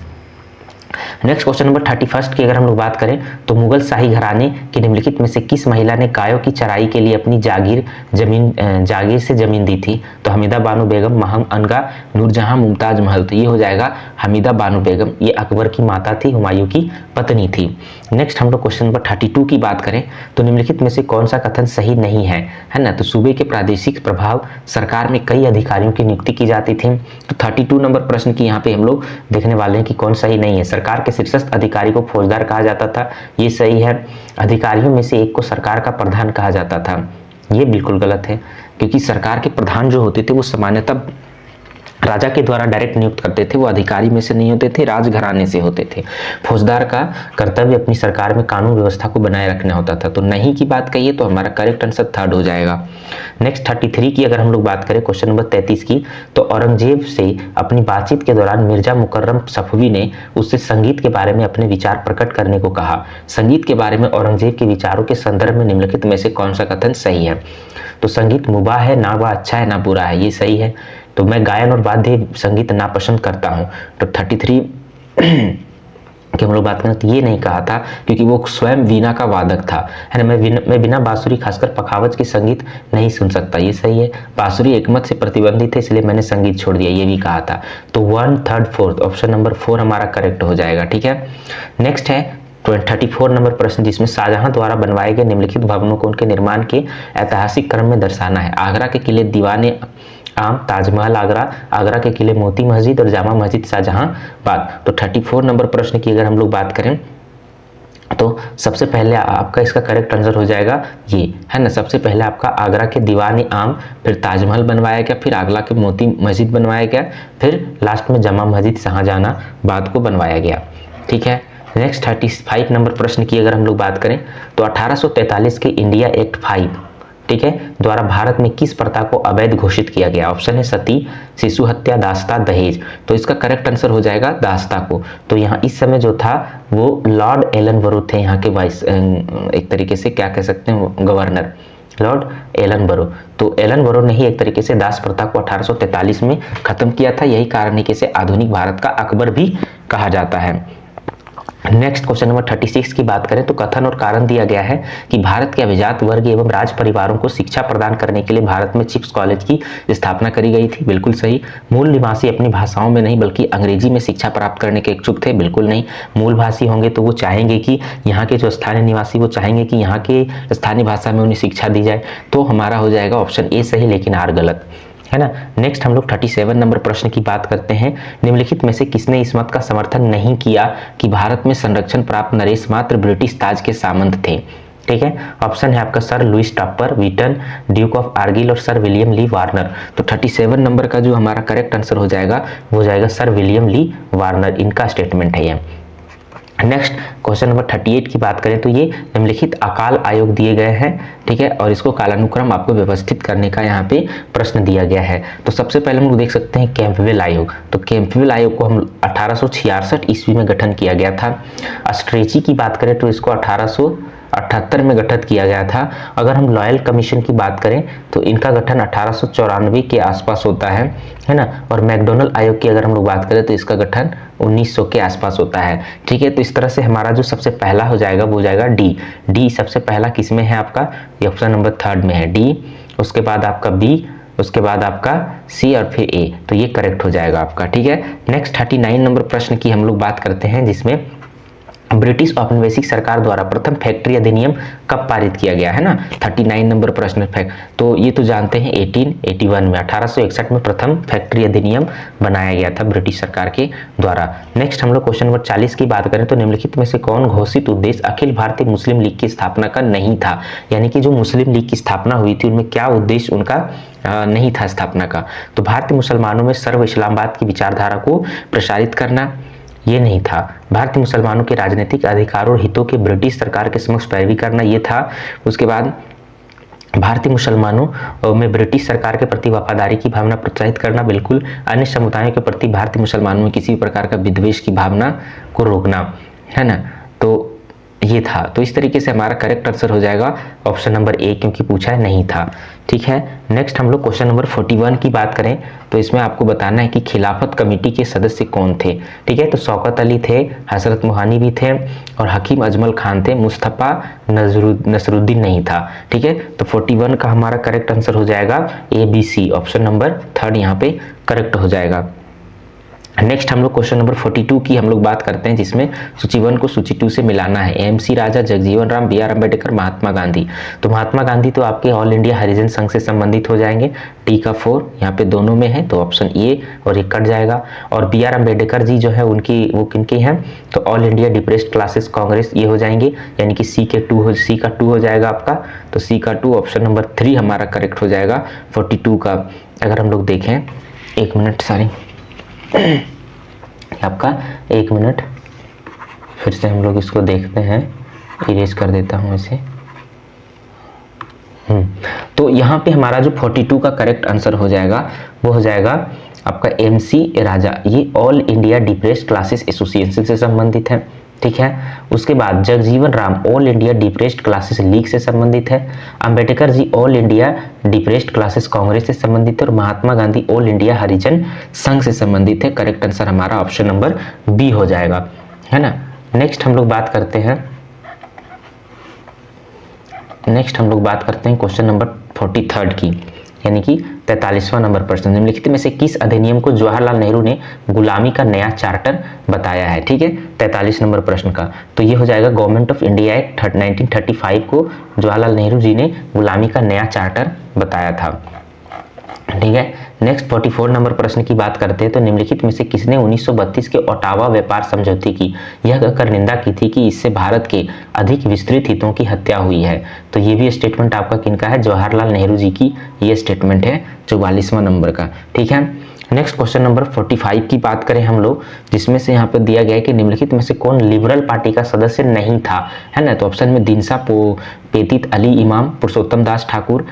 नेक्स्ट क्वेश्चन नंबर 31 की अगर हम लोग बात करें तो मुगल शाही घराने के निम्नलिखित में से किस महिला ने गायों की चराई के लिए अपनी जागीर से जमीन दी थी। तो हमीदा बानो बेगम, महम अनगा, नूरजहां, मुमताज महल। तो ये हो जाएगा हमीदा बानो बेगम, ये अकबर की माता थी, हुमायूं की पत्नी थी। नेक्स्ट हम लोग क्वेश्चन नंबर 32 की बात करें तो निम्नलिखित में से कौन सा कथन सही नहीं है ना। तो सूबे के प्रादेशिक प्रभाव सरकार में कई अधिकारियों की नियुक्ति की जाती थी। तो 32 नंबर प्रश्न की यहाँ पे हम लोग देखने वाले हैं कि कौन सही नहीं है। सरकार के शीर्षस्थ अधिकारी को फौजदार कहा जाता था, ये सही है। अधिकारियों में से एक को सरकार का प्रधान कहा जाता था, ये बिल्कुल गलत है, क्योंकि सरकार के प्रधान जो होते थे वो सामान्यतः राजा के द्वारा डायरेक्ट नियुक्त करते थे, वो अधिकारी में से नहीं होते थे, राजघराने से होते थे। फौजदार का कर्तव्य अपनी सरकार में कानून व्यवस्था को बनाए रखना होता था। तो नहीं की बात कहिए तो हमारा करेक्ट आंसर थर्ड हो जाएगा। नेक्स्ट 33 की अगर हम लोग बात करें क्वेश्चन नंबर 33 की, तो औरंगजेब से अपनी बातचीत के दौरान मिर्जा मुकर्रम सफवी ने उससे संगीत के बारे में अपने विचार प्रकट करने को कहा। संगीत के बारे में औरंगजेब के विचारों के संदर्भ में निम्नलिखित में से कौन सा कथन सही है। तो संगीत मुबाह है, ना वह अच्छा है ना बुरा है, ये सही है। तो मैं गायन और वाद्य संगीत नापसंद करता हूँ। तो 33 कि हम लोग बात करें तो ये नहीं कहा था, क्योंकि वो स्वयं वीणा का वादक था, है ना। मैं बिना बांसुरी खासकर पखावज के संगीत नहीं सुन सकता, ये सही है। बांसुरी एकमत से प्रतिबंधित है, इसलिए मैंने संगीत छोड़ दिया, ये भी कहा था। तो 1, 3, 4 ऑप्शन नंबर 4 हमारा करेक्ट हो जाएगा, ठीक है। नेक्स्ट है 34 नंबर प्रश्न, जिसमें शाहजहां द्वारा बनवाए गए निम्नलिखित भवनों को उनके निर्माण के ऐतिहासिक क्रम में दर्शाना है। आगरा के किले दीवाने आम, ताजमहल आगरा, आगरा के किले मोती मस्जिद और जामा मस्जिद शाहजहांबाद। तो 34 नंबर प्रश्न की अगर हम लोग बात करें तो सबसे पहले आपका इसका करेक्ट आंसर हो जाएगा ये, है ना। सबसे पहले आपका आगरा के दीवाने आम, फिर ताजमहल बनवाया गया, फिर आगरा के मोती मस्जिद बनवाया गया, फिर लास्ट में जामा मस्जिद शाहजहांबाद को बनवाया गया, ठीक है। नेक्स्ट 35 नंबर प्रश्न की अगर हम लोग बात करें तो 1843 के इंडिया एक्ट 5, ठीक है, द्वारा भारत में किस प्रथा को अवैध घोषित किया गया। ऑप्शन है सती, शिशु हत्या, दास्ता, दहेज। तो इसका करेक्ट आंसर हो जाएगा दास्ता को। तो यहाँ इस समय जो था वो लॉर्ड एलनबरो थे, यहाँ के वाइस, एक तरीके से क्या कह सकते हैं, गवर्नर लॉर्ड एलनबरो। तो एलनबरो ने ही एक तरीके से दास प्रथा को 1843 में खत्म किया था। यही कारण है कि इसे आधुनिक भारत का अकबर भी कहा जाता है। नेक्स्ट क्वेश्चन नंबर 36 की बात करें तो कथन और कारण दिया गया है कि भारत के अभिजात वर्ग एवं राज परिवारों को शिक्षा प्रदान करने के लिए भारत में चिप्स कॉलेज की स्थापना करी गई थी। बिल्कुल सही। मूल निवासी अपनी भाषाओं में नहीं बल्कि अंग्रेजी में शिक्षा प्राप्त करने के इच्छुक थे। बिल्कुल नहीं। मूल भाषी होंगे तो वो चाहेंगे कि यहाँ के जो स्थानीय निवासी वो चाहेंगे कि यहाँ के स्थानीय भाषा में उन्हें शिक्षा दी जाए। तो हमारा हो जाएगा ऑप्शन ए सही, लेकिन आर गलत, है ना। नेक्स्ट हम लोग 37 नंबर प्रश्न की बात करते हैं। निम्नलिखित में से किसने इस मत का समर्थन नहीं किया कि भारत में संरक्षण प्राप्त नरेश मात्र ब्रिटिश ताज के सामंत थे। ठीक है, ऑप्शन है आपका sir Louis Topper, Wheaton, Duke of Argyll और सर विलियम ली वार्नर। तो 37 नंबर का जो हमारा करेक्ट आंसर हो जाएगा वो हो जाएगा सर विलियम ली वार्नर, इनका स्टेटमेंट है ये। नेक्स्ट क्वेश्चन नंबर 38 की बात करें तो ये निम्नलिखित अकाल आयोग दिए गए हैं, ठीक है, और इसको कालानुक्रम आपको व्यवस्थित करने का यहाँ पे प्रश्न दिया गया है। तो सबसे पहले हम लोग देख सकते हैं कैंपबेल आयोग। तो कैंपबेल आयोग को हम 1866 ईस्वी में गठन किया गया था। अस्ट्रेची की बात करें तो इसको 1878 में गठित किया गया था। अगर हम लॉयल कमीशन की बात करें तो इनका गठन 1894 के आसपास होता है ना। और मैकडोनल्ड आयोग की अगर हम लोग बात करें तो इसका गठन 1900 के आसपास होता है, ठीक है। तो इस तरह से हमारा जो सबसे पहला हो जाएगा वो हो जाएगा डी। डी सबसे पहला किस में है आपका, ये ऑप्शन नंबर 3 में है डी। उसके बाद आपका बी, उसके बाद आपका सी और फिर ए। तो ये करेक्ट हो जाएगा आपका, ठीक है। नेक्स्ट 39 नंबर प्रश्न की हम लोग बात करते हैं, जिसमें ब्रिटिश औपनिवेशिक सरकार द्वारा प्रथम फैक्ट्री अधिनियम कब पारित किया गया, है ना। 39 नंबर प्रश्न तो ये तो जानते हैं 1881 में 1861 में प्रथम फैक्ट्री अधिनियम बनाया गया था ब्रिटिश सरकार के द्वारा। नेक्स्ट हम लोग क्वेश्चन नंबर 40 की बात करें तो निम्नलिखित में से कौन घोषित उद्देश्य अखिल भारतीय मुस्लिम लीग की स्थापना का नहीं था। यानी कि जो मुस्लिम लीग की स्थापना हुई थी उनमें क्या उद्देश्य उनका नहीं था स्थापना का। तो भारतीय मुसलमानों में सर्व इस्लामवाद की विचारधारा को प्रसारित करना, ये नहीं था। भारतीय मुसलमानों के राजनीतिक अधिकारों और हितों के ब्रिटिश सरकार के समक्ष पैरवी करना, ये था। उसके बाद भारतीय मुसलमानों में ब्रिटिश सरकार के प्रति वफादारी की भावना प्रोत्साहित करना, बिल्कुल। अन्य समुदायों के प्रति भारतीय मुसलमानों में किसी भी प्रकार का विद्वेष की भावना को रोकना, है ना। तो ये था। तो इस तरीके से हमारा करेक्ट आंसर हो जाएगा ऑप्शन नंबर ए, क्योंकि पूछा है नहीं था। ठीक है, नेक्स्ट हम लोग क्वेश्चन नंबर 41 की बात करें तो इसमें आपको बताना है कि खिलाफत कमेटी के सदस्य कौन थे। ठीक है, तो शौकत अली थे, हजरत मोहानी भी थे और हकीम अजमल खान थे, मुस्तफ़ा नसरुद्दीन नहीं था। ठीक है, तो 41 का हमारा करेक्ट आंसर हो जाएगा ABC, ऑप्शन नंबर 3 यहाँ पे करेक्ट हो जाएगा। नेक्स्ट हम लोग क्वेश्चन नंबर 42 की हम लोग बात करते हैं, जिसमें सूची 1 को सूची 2 से मिलाना है। MC राजा, जगजीवन राम, BR अम्बेडकर, महात्मा गांधी। तो महात्मा गांधी तो आपके ऑल इंडिया हरिजन संघ से संबंधित हो जाएंगे। टी का 4 यहाँ पे दोनों में है, तो ऑप्शन ए और ये कट जाएगा। और BR अम्बेडकर जी जो है उनकी वो किनकी हैं, तो all India depressed classes Congress ये हो जाएंगे, यानी कि सी का 2 हो जाएगा आपका। तो सी का 2 ऑप्शन नंबर 3 हमारा करेक्ट हो जाएगा 42 का। अगर हम लोग देखें, एक मिनट, सॉरी आपका 1 मिनट, फिर से हम लोग इसको देखते हैं, इरेज कर देता हूं इसे। तो यहाँ पे हमारा जो 42 का करेक्ट आंसर हो जाएगा वो हो जाएगा आपका MC राजा, ये all India depressed classes association से संबंधित है। ठीक है, उसके बाद Jagjivan Ram all India depressed classes league से संबंधित है। Ambedkar ji all India depressed classes congress से संबंधित है और महात्मा गांधी ऑल इंडिया हरिजन संघ से संबंधित है। करेक्ट आंसर हमारा ऑप्शन नंबर बी हो जाएगा, है ना। नेक्स्ट हम लोग बात करते हैं क्वेश्चन नंबर 43 की, यानी कि 43वां नंबर प्रश्न। निम्नलिखित में से किस अधिनियम को जवाहरलाल नेहरू ने गुलामी का नया चार्टर बताया है। ठीक है, 43 नंबर प्रश्न का तो ये हो जाएगा गवर्नमेंट ऑफ इंडिया एक्ट 1935 को जवाहरलाल नेहरू जी ने गुलामी का नया चार्टर बताया था। ठीक है, नेक्स्ट 44 नंबर प्रश्न की बात करते हैं। तो निम्नलिखित में से किसने 1932 के ओटावा व्यापार समझौते की यह कहकर निंदा की थी कि इससे भारत के अधिक विस्तृत हितों की हत्या हुई है। तो ये भी स्टेटमेंट आपका किनका है, जवाहरलाल नेहरू जी की ये स्टेटमेंट है 44वां नंबर का। ठीक है, नेक्स्ट क्वेश्चन नंबर 45 की बात करें हम लोग, जिसमें से यहाँ पे दिया गया है कि निम्नलिखित में से कौन लिबरल पार्टी का सदस्य नहीं था, है ना। तो ऑप्शन में दिनसा पेतित अली इमाम, पुरुषोत्तम दास ठाकुर,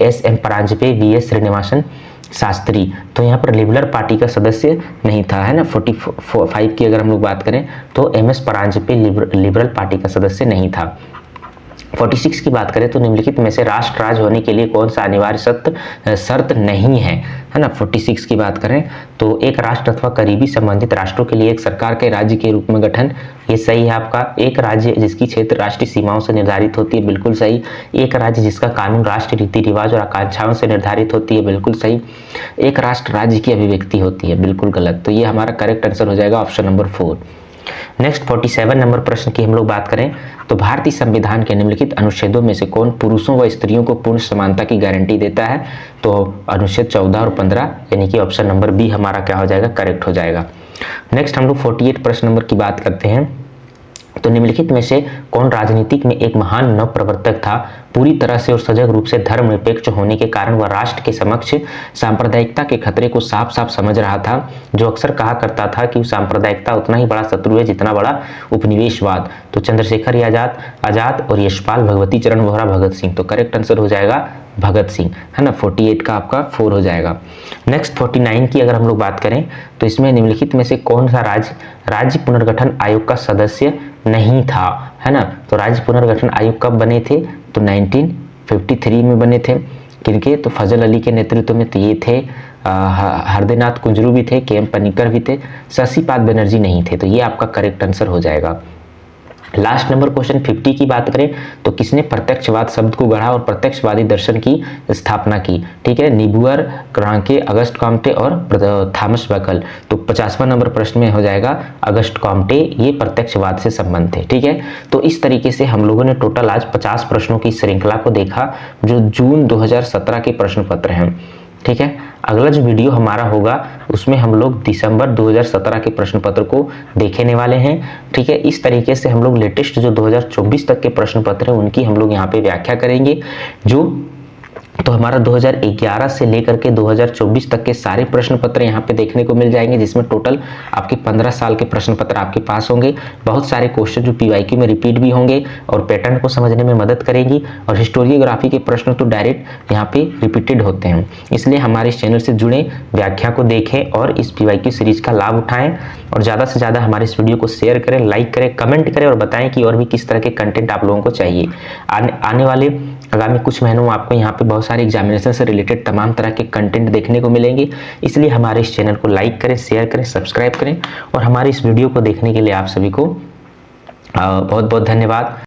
SM परांजपे, VS श्रीनिवासन शास्त्री। तो यहाँ पर लिबरल पार्टी का सदस्य नहीं था, है ना। 45 की अगर हम लोग बात करें तो MS परांजपे लिबरल पार्टी का सदस्य नहीं था। 46 की बात करें तो निम्नलिखित में से राष्ट्र राज्य होने के लिए कौन सा अनिवार्य शर्त नहीं है, है ना। 46 की बात करें तो एक राष्ट्र अथवा करीबी संबंधित राष्ट्रों के लिए एक सरकार के राज्य के रूप में गठन, ये सही है आपका। एक राज्य जिसकी क्षेत्र राष्ट्रीय सीमाओं से निर्धारित होती है, बिल्कुल सही। एक राज्य जिसका कानून राष्ट्रीय रीति रिवाज और आकांक्षाओं से निर्धारित होती है, बिल्कुल सही। एक राष्ट्र राज्य की अभिव्यक्ति होती है, बिल्कुल गलत। तो ये हमारा करेक्ट आंसर हो जाएगा ऑप्शन नंबर 4। नेक्स्ट 47 नंबर प्रश्न की हम लोग बात करें तो भारतीय संविधान के निम्नलिखित अनुच्छेदों में से कौन पुरुषों व स्त्रियों को पूर्ण समानता की गारंटी देता है। तो अनुच्छेद 14 और 15, यानी कि ऑप्शन नंबर बी हमारा क्या हो जाएगा, करेक्ट हो जाएगा। नेक्स्ट हम लोग 48 प्रश्न नंबर की बात करते हैं। तो निम्नलिखित में से कौन राजनीतिक में एक महान नव प्रवर्तक था, पूरी तरह से और सजग रूप से धर्मनिरपेक्ष होने के कारण वह राष्ट्र के समक्ष सांप्रदायिकता के खतरे को साफ साफ समझ रहा था, जो अक्सर कहा करता था कि सांप्रदायिकता उतना ही बड़ा शत्रु है जितना बड़ा उपनिवेशवाद। तो चंद्रशेखर आजाद और यशपाल भगवती चरण वोहरा भगत सिंह। तो करेक्ट आंसर हो जाएगा भगत सिंह, है ना। 48 का आपका 4 हो जाएगा। नेक्स्ट 49 की अगर हम लोग बात करें तो इसमें निम्नलिखित में से कौन सा राज्य पुनर्गठन आयोग का सदस्य नहीं था, है ना। तो राज्य पुनर्गठन आयोग कब बने थे, तो 1953 में बने थे। किनके, तो फजल अली के नेतृत्व में। तो ये थे हरदेनाथ कुंजरू भी थे, KM पनिकर भी थे, शशिपाद बनर्जी नहीं थे। तो ये आपका करेक्ट आंसर हो जाएगा। लास्ट नंबर क्वेश्चन 50 की बात करें तो किसने प्रत्यक्षवाद शब्द को गढ़ा और प्रत्यक्षवादी दर्शन की स्थापना की। ठीक है, निबुअर, क्रांके, अगस्ट कॉम्टे और थॉमस बकल। तो 50वां नंबर प्रश्न में हो जाएगा अगस्ट कॉम्टे, ये प्रत्यक्षवाद से संबंध थे। ठीक है, तो इस तरीके से हम लोगों ने टोटल आज 50 प्रश्नों की श्रृंखला को देखा जो जून 2017 के प्रश्न पत्र हैं। ठीक है, अगला जो वीडियो हमारा होगा उसमें हम लोग दिसंबर 2017 के प्रश्न पत्र को देखने वाले हैं। ठीक है, इस तरीके से हम लोग लेटेस्ट जो 2024 तक के प्रश्न पत्र हैं उनकी हम लोग यहाँ पे व्याख्या करेंगे। जो तो हमारा 2011 से लेकर के 2024 तक के सारे प्रश्न पत्र यहाँ पे देखने को मिल जाएंगे, जिसमें टोटल आपके 15 साल के प्रश्न पत्र आपके पास होंगे। बहुत सारे क्वेश्चन जो पीवाईक्यू में रिपीट भी होंगे और पैटर्न को समझने में मदद करेगी। और हिस्टोरियोग्राफी के प्रश्न तो डायरेक्ट यहाँ पे रिपीटेड होते हैं, इसलिए हमारे इस चैनल से जुड़े, व्याख्या को देखें और इस पीवाईक्यू सीरीज का लाभ उठाएं। और ज़्यादा से ज़्यादा हमारे इस वीडियो को शेयर करें, लाइक करें, कमेंट करें और बताएं कि और भी किस तरह के कंटेंट आप लोगों को चाहिए। आने वाले आगामी कुछ महीनों में आपको यहाँ पे बहुत सारे एग्जामिनेशन से रिलेटेड तमाम तरह के कंटेंट देखने को मिलेंगे, इसलिए हमारे इस चैनल को लाइक करें, शेयर करें, सब्सक्राइब करें। और हमारे इस वीडियो को देखने के लिए आप सभी को बहुत बहुत धन्यवाद।